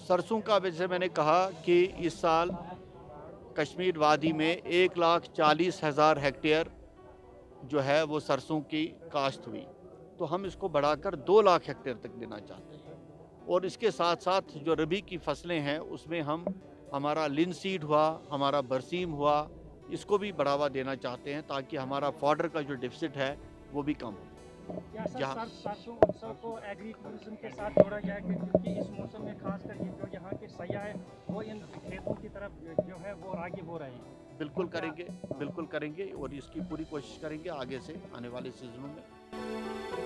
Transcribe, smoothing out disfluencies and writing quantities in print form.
सरसों का वैसे मैंने कहा कि इस साल कश्मीर वादी में 1,40,000 हेक्टेयर जो है वो सरसों की काश्त हुई, तो हम इसको बढ़ाकर 2 लाख हेक्टेयर तक लेना चाहते हैं। और इसके साथ साथ जो रबी की फसलें हैं उसमें हम हमारा लिनसीड हुआ, हमारा बरसीम हुआ, इसको भी बढ़ावा देना चाहते हैं ताकि हमारा फॉडर का जो डिफिसिट है वो भी कम हो। क्या सर जहाँ सरसों उत्सव को एग्री टूरिज्म के साथ जोड़ा जाए क्योंकि इस मौसम में खासकर ये जो यहाँ के सयाह हैं वो इन खेतों की तरफ जो है वो राग़िब हो रहे हैं। तो बिल्कुल क्या करेंगे, बिल्कुल करेंगे और इसकी पूरी कोशिश करेंगे आगे से आने वाले सीजनों में।